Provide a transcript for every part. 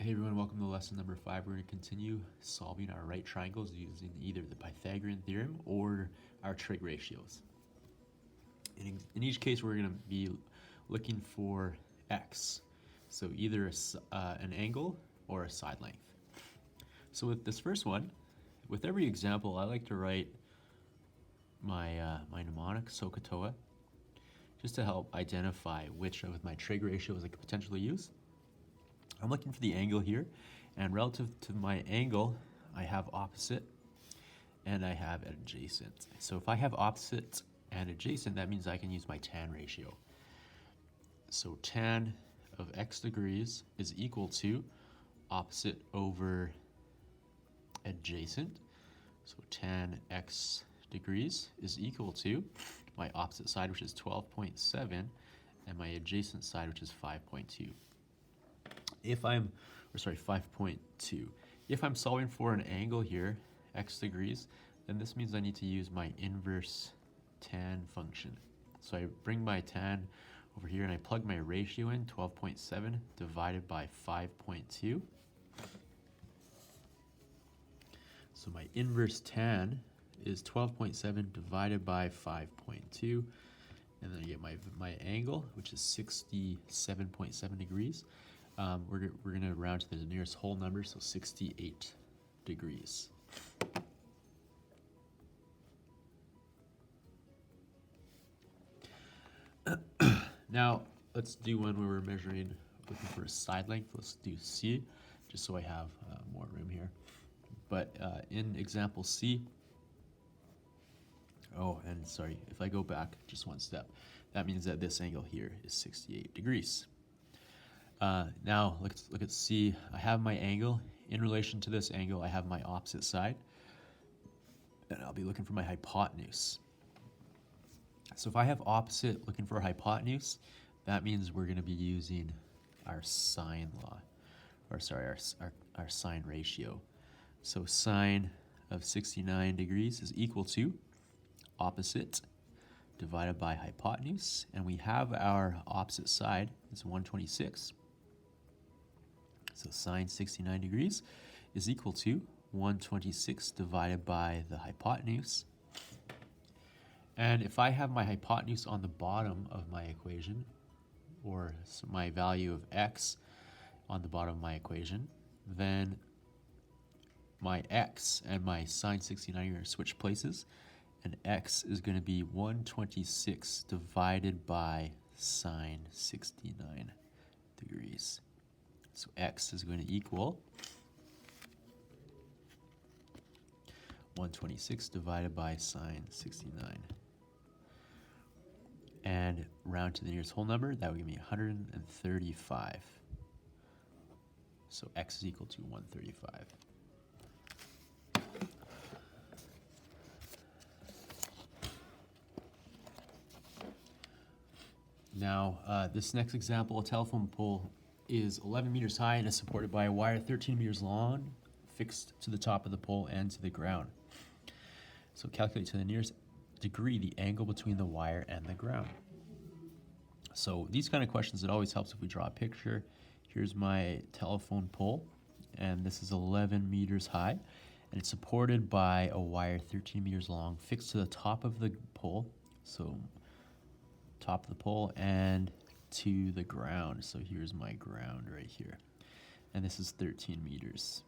Hey everyone, welcome to lesson number 5. We're going to continue solving our right triangles using either the Pythagorean theorem or our trig ratios. In each case, we're going to be looking for x, so either an angle or a side length. So with this first one, with every example, I like to write my mnemonic, SOHCAHTOA, just to help identify which of my trig ratios I could potentially use. I'm looking for the angle here, and relative to my angle, I have opposite and I have adjacent. So if I have opposite and adjacent, that means I can use my tan ratio. So tan of x degrees is equal to opposite over adjacent. So tan x degrees is equal to my opposite side, which is 12.7, and my adjacent side, which is 5.2. If I'm, 5.2. If I'm solving for an angle here, x degrees, then this means I need to use my inverse tan function. So I bring my tan over here and I plug my ratio in, 12.7 divided by 5.2. So my inverse tan is 12.7 divided by 5.2. And then I get my angle, which is 67.7 degrees. We're going to round to the nearest whole number, so 68 degrees. Now, let's do one where we're looking for a side length. Let's do C, just so I have more room here. But in example C, if I go back just one step, that means that this angle here is 68 degrees. Now let's look at C. I have my angle. In relation to this angle, I have my opposite side, and I'll be looking for my hypotenuse. So if I have opposite looking for a hypotenuse, that means we're going to be using our sine law, or our sine ratio. So sine of 69 degrees is equal to opposite divided by hypotenuse, and we have our opposite side, it's 126. So sine 69 degrees is equal to 126 divided by the hypotenuse. And if I have my hypotenuse on the bottom of my equation, or my value of x on the bottom of my equation, then my x and my sine 69 are going to switch places, and x is going to be 126 divided by sine 69 degrees. So x is going to equal 126 divided by sine 69. And round to the nearest whole number, that would give me 135. So x is equal to 135. Now, this next example, a telephone pole is 11 meters high and is supported by a wire 13 meters long, fixed to the top of the pole and to the ground. So calculate to the nearest degree the angle between the wire and the ground. So these kind of questions, it always helps if we draw a picture. Here's my telephone pole, and this is 11 meters high, and it's supported by a wire 13 meters long, fixed to the top of the pole. So top of the pole and to the ground. So here's my ground right here, and this is 13 meters.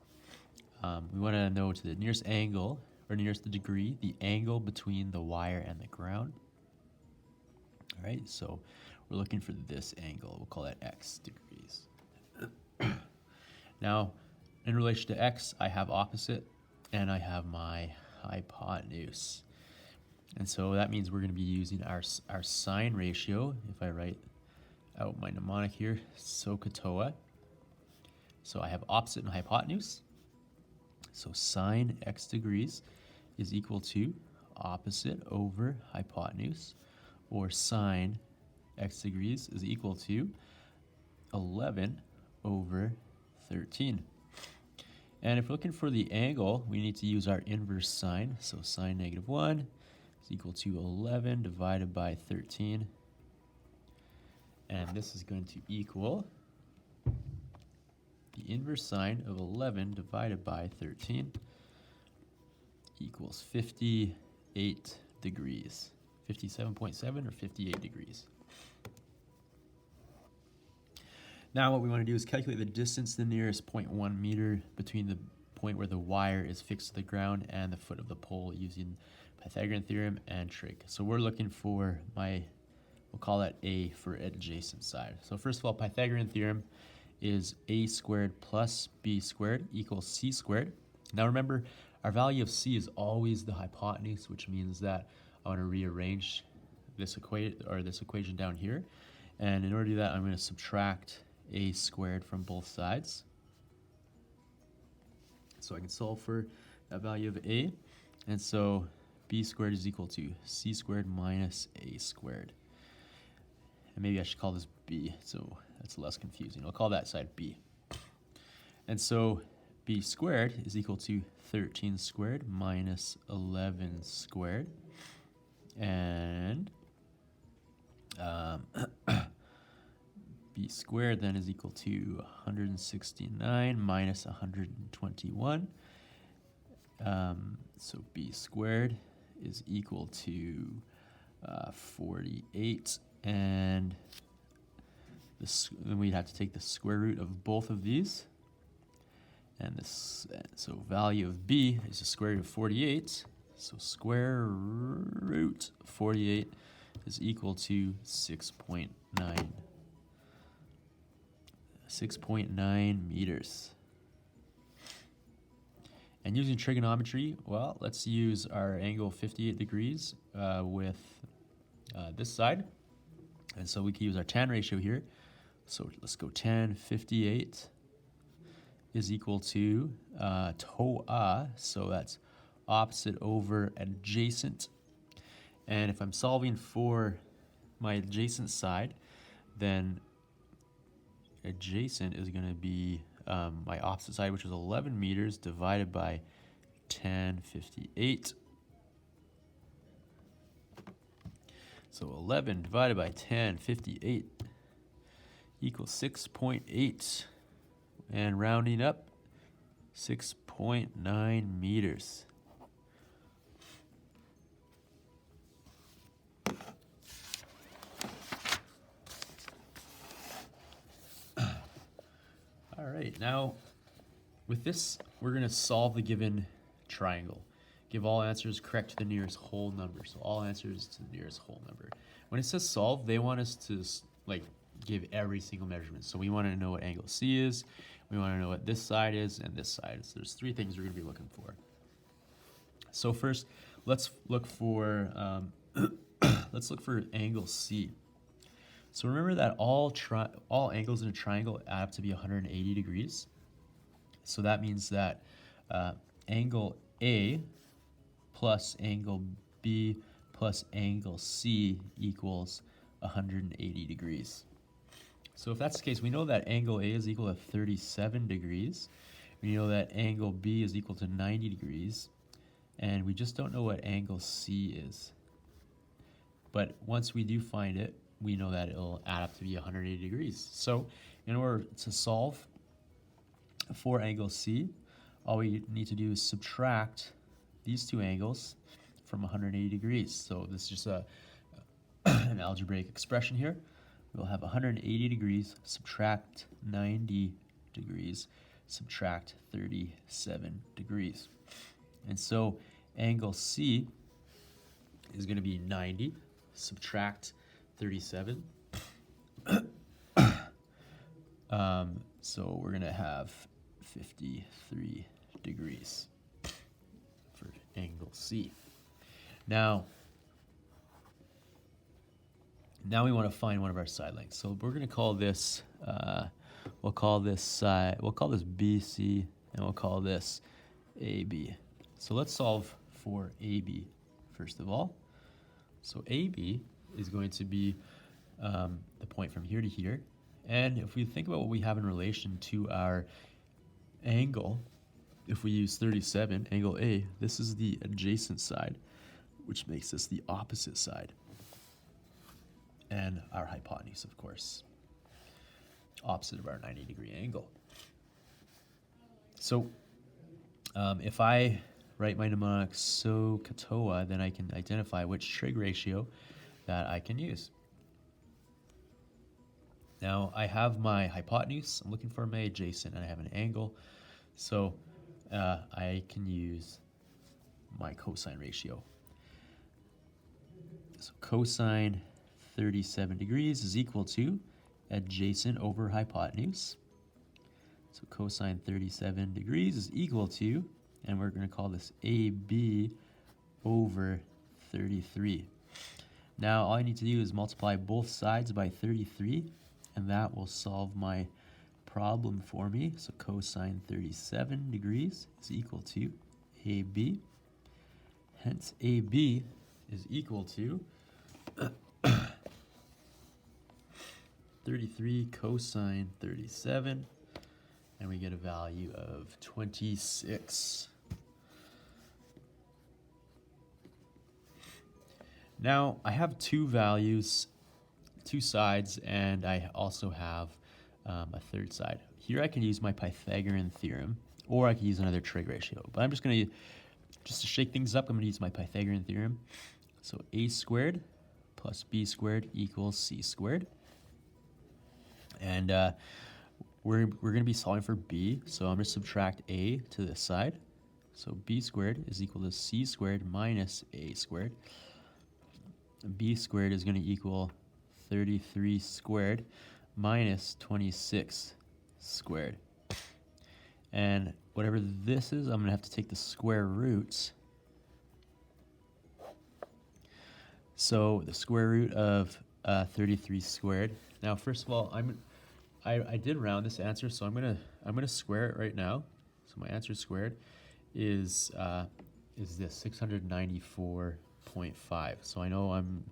We want to know to the nearest angle, or nearest the degree, the angle between the wire and the ground. All right, so we're looking for this angle. We'll call that x degrees. Now, in relation to x, I have opposite and I have my hypotenuse. And so that means we're going to be using our sine ratio. If I write out my mnemonic here, SOHCAHTOA. So I have opposite and hypotenuse. So sine x degrees is equal to opposite over hypotenuse, or sine x degrees is equal to 11 over 13. And if we're looking for the angle, we need to use our inverse sine. So sine -1 is equal to 11 divided by 13. And this is going to equal the inverse sine of 11 divided by 13 equals 58 degrees. 57.7 or 58 degrees. Now what we want to do is calculate the distance to the nearest 0.1 meter between the point where the wire is fixed to the ground and the foot of the pole using Pythagorean theorem and trig. So we're looking for we'll call that A for adjacent side. So first of all, Pythagorean theorem is a squared plus b squared equals c squared. Now remember, our value of c is always the hypotenuse, which means that I want to rearrange this equation down here. And in order to do that, I'm going to subtract a squared from both sides. So I can solve for that value of a. And so b squared is equal to c squared minus a squared. And maybe I should call this b, so that's less confusing. I'll call that side b. And so b squared is equal to 13 squared minus 11 squared. And b squared then is equal to 169 minus 121. So b squared is equal to 48, and then we'd have to take the square root of both of these. And this, so value of b is the square root of 48. So square root 48 is equal to 6.9. 6.9 meters. And using trigonometry, well, let's use our angle 58 degrees with this side. And so we can use our tan ratio here. So let's go tan 58 is equal to TOA, so that's opposite over adjacent. And if I'm solving for my adjacent side, then adjacent is going to be my opposite side, which is 11 meters divided by tan 58. So 11 divided by tan 58 equals 6.8. And rounding up, 6.9 meters. All right, now with this, we're going to solve the given triangle. Give all answers correct to the nearest whole number. So all answers to the nearest whole number. When it says solve, they want us to give every single measurement. So we want to know what angle C is. We want to know what this side is and this side. So there's three things we're going to be looking for. So first, let's look for angle C. So remember that all angles in a triangle add up to be 180 degrees. So that means that angle A plus angle B plus angle C equals 180 degrees. So if that's the case, we know that angle A is equal to 37 degrees. We know that angle B is equal to 90 degrees. And we just don't know what angle C is. But once we do find it, we know that it'll add up to be 180 degrees. So in order to solve for angle C, all we need to do is subtract these two angles from 180 degrees. So this is just an algebraic expression here. We'll have 180 degrees, subtract 90 degrees, subtract 37 degrees. And so angle C is going to be 90, subtract 37. So we're going to have 53 degrees for angle C. Now we want to find one of our side lengths. So we're going to call this, we'll call this BC, and we'll call this AB. So let's solve for AB first of all. So AB is going to be the point from here to here. And if we think about what we have in relation to our angle, if we use 37, angle A, this is the adjacent side, which makes this the opposite side. And our hypotenuse, of course, opposite of our 90-degree angle. So if I write my mnemonic SOHCAHTOA, then I can identify which trig ratio that I can use. Now I have my hypotenuse, I'm looking for my adjacent, and I have an angle. So I can use my cosine ratio. So cosine 37 degrees is equal to adjacent over hypotenuse. So cosine 37 degrees is equal to, and we're going to call this AB over 33. Now all I need to do is multiply both sides by 33, and that will solve my problem for me. So cosine 37 degrees is equal to AB. Hence AB is equal to 33 cosine 37, and we get a value of 26. Now I have two values, two sides, and I also have a third side. Here I can use my Pythagorean theorem, or I can use another trig ratio. But I'm just going to, just to shake things up, I'm going to use my Pythagorean theorem. So a squared plus b squared equals c squared. And we're going to be solving for b, so I'm going to subtract a to this side. So b squared is equal to c squared minus a squared. B squared is going to equal 33 squared minus 26 squared. And whatever this is, I'm going to have to take the square roots. So the square root of 33 squared. Now, first of all, I did round this answer, so I'm gonna square it right now. So my answer squared is this 694.5. So I know I'm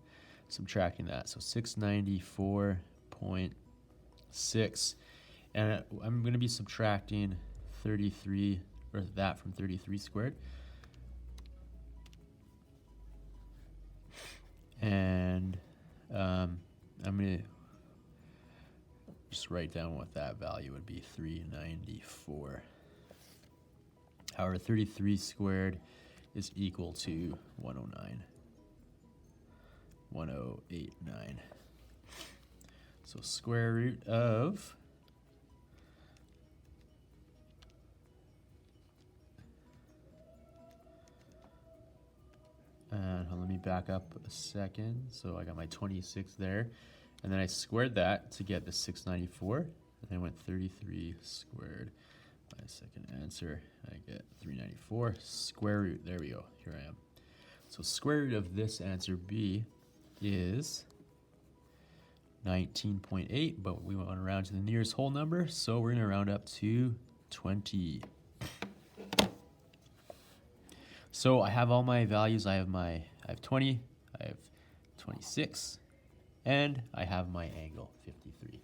subtracting that. So 694.6, and I'm going to be subtracting 33, or that from 33 squared. And I'm going to just write down what that value would be, 394. However, 33 squared is equal to 109. 1089. So square root of let me back up a second. So I got my 26 there, and then I squared that to get the 694, and I went 33 squared. My second answer, I get 394. Square root, there we go, here I am. So square root of this answer B is 19.8, but we want to round to the nearest whole number, so we're going to round up to 20. So I have all my values. I have 20, I have 26, and I have my angle, 53.